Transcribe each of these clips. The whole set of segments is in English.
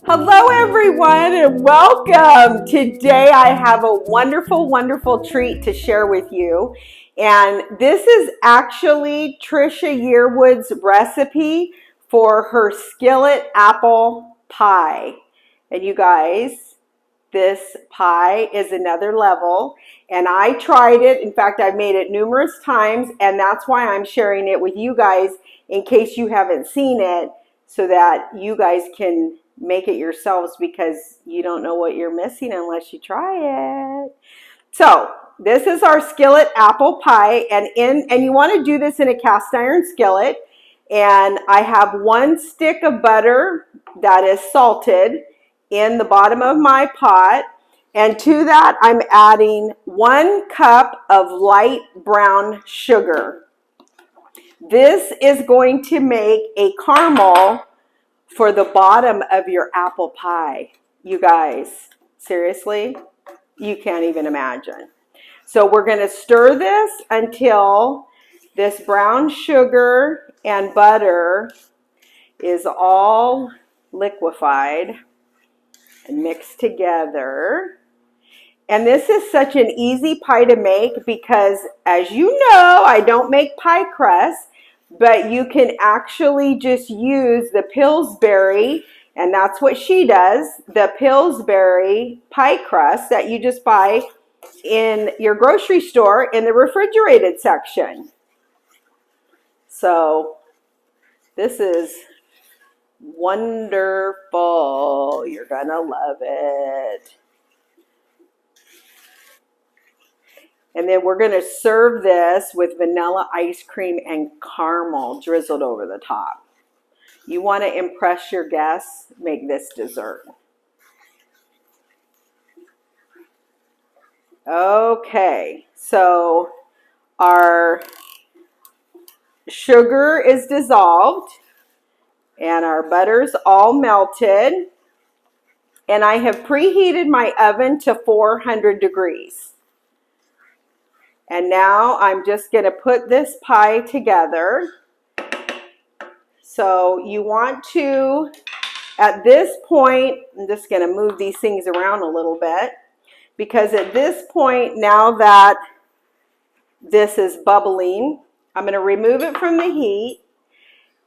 Hello everyone and welcome. Today I have a wonderful, wonderful treat to share with you. And this is actually Trisha Yearwood's recipe for her Skillet Apple Pie. And you guys, this pie is another level. And I tried it. In fact, I've made it numerous times, and that's why I'm sharing it with you guys in case you haven't seen it, so that you guys can make it yourselves, because you don't know what you're missing unless you try it. So this is our Skillet Apple Pie, and you want to do this in a cast iron skillet. And I have 1 stick of butter that is salted in the bottom of my pot. And to that, I'm adding 1 cup of light brown sugar. This is going to make a caramel for the bottom of your apple pie. You guys, seriously, you can't even imagine. So we're going to stir this until this brown sugar and butter is all liquefied and mixed together. And this is such an easy pie to make because, as you know, I don't make pie crust, but you can actually just use the Pillsbury, and that's what she does, the Pillsbury pie crust that you just buy in your grocery store in the refrigerated section. So this is wonderful. You're gonna love it. And then we're going to serve this with vanilla ice cream and caramel drizzled over the top. You want to impress your guests, make this dessert. Okay, so our sugar is dissolved and our butter's all melted. And I have preheated my oven to 400 degrees. And now I'm just going to put this pie together. So you want to, at this point, I'm just going to move these things around a little bit, because at this point, now that this is bubbling, I'm going to remove it from the heat,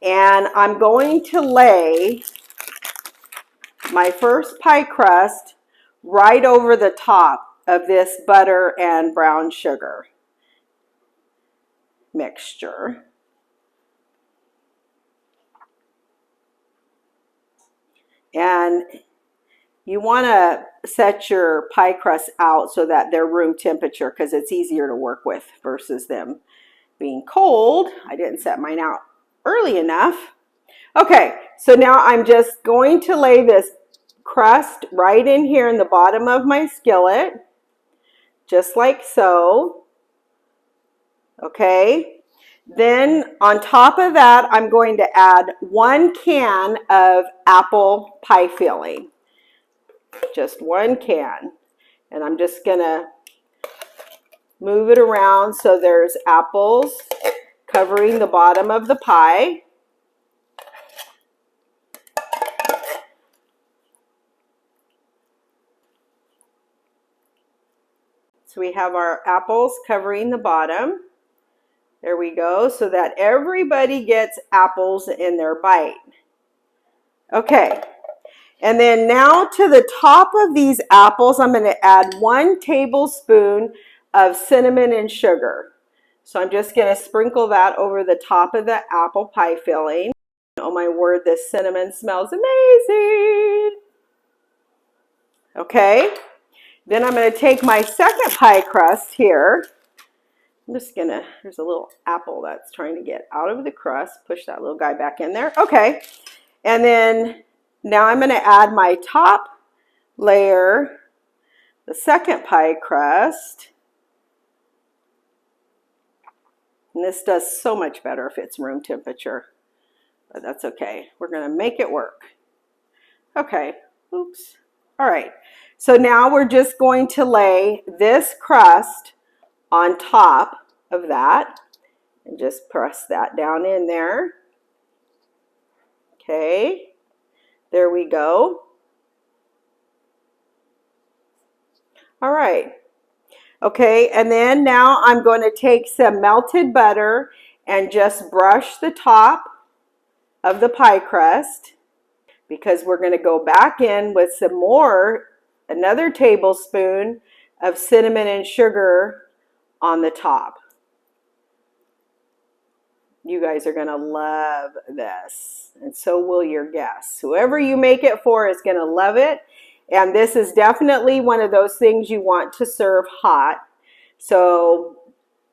and I'm going to lay my first pie crust right over the top of this butter and brown sugar mixture. And you want to set your pie crust out so that they're room temperature, because it's easier to work with versus them being cold. I didn't set mine out early enough. Okay, so now I'm just going to lay this crust right in here in the bottom of my skillet, just like so. Okay, then on top of that, I'm going to add 1 can of apple pie filling. Just 1 can. And I'm just going to move it around so there's apples covering the bottom of the pie. So we have our apples covering the bottom. There we go, so that everybody gets apples in their bite. Okay, and then now to the top of these apples, I'm going to add 1 tablespoon of cinnamon and sugar. So I'm just going to sprinkle that over the top of the apple pie filling. Oh my word, this cinnamon smells amazing. Okay, then I'm going to take my second pie crust here. I'm just gonna, there's a little apple that's trying to get out of the crust. Push that little guy back in there. Okay, and then now I'm gonna add my top layer, the second pie crust. And this does so much better if it's room temperature, but that's okay. We're gonna make it work. Okay, oops. All right, so now we're just going to lay this crust on top of that and just press that down in there. Okay, there we go. All right. Okay, and then now I'm going to take some melted butter and just brush the top of the pie crust, because we're going to go back in with some more, another tablespoon of cinnamon and sugar on the top. You guys are going to love this, and so will your guests. Whoever you make it for is going to love it. And this is definitely one of those things you want to serve hot. So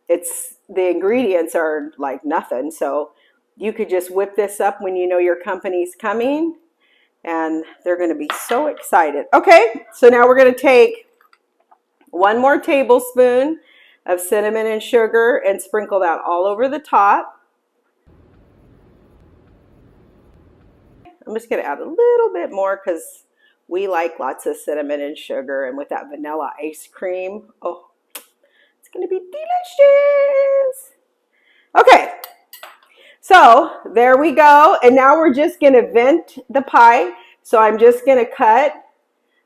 the ingredients are like nothing. So you could just whip this up when you know your company's coming, and they're going to be so excited. Okay, so now we're going to take one more tablespoon of cinnamon and sugar and sprinkle that all over the top. I'm just going to add a little bit more because we like lots of cinnamon and sugar, and with that vanilla ice cream, oh, it's going to be delicious. Okay, so there we go. And now we're just going to vent the pie. So I'm just going to cut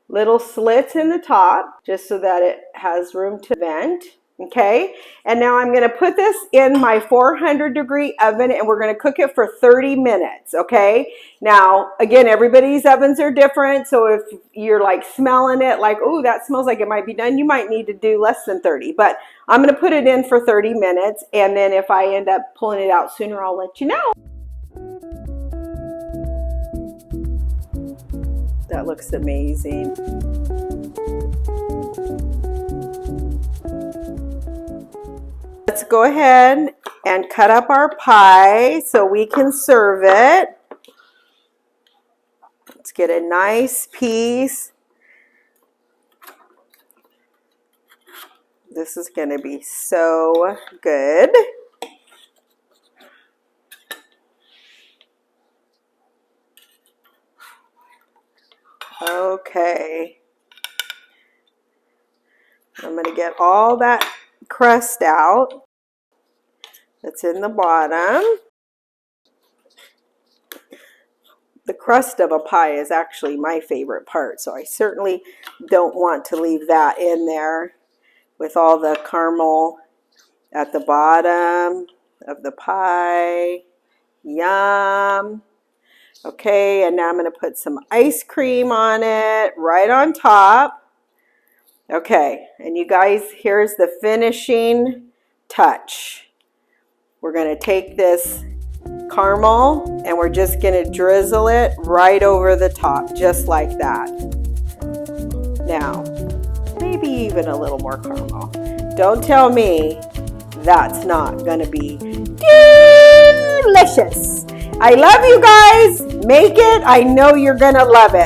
little slits in the top just so that it has room to vent. Okay, and now I'm going to put this in my 400-degree oven, and we're going to cook it for 30 minutes. Okay, now again, everybody's ovens are different, so if you're like smelling it like, oh, that smells like it might be done, you might need to do less than 30, but I'm going to put it in for 30 minutes, and then if I end up pulling it out sooner, I'll let you know. That looks amazing. Let's go ahead and cut up our pie so we can serve it. Let's get a nice piece. This is going to be so good. Okay. I'm going to get all that crust out that's in the bottom. The crust of a pie is actually my favorite part, so I certainly don't want to leave that in there with all the caramel at the bottom of the pie. Yum. Okay, and now I'm going to put some ice cream on it, right on top. Okay, and you guys, here's the finishing touch. We're going to take this caramel and we're just going to drizzle it right over the top, just like that. Now, maybe even a little more caramel. Don't tell me that's not going to be delicious. I love you guys. Make it. I know you're going to love it.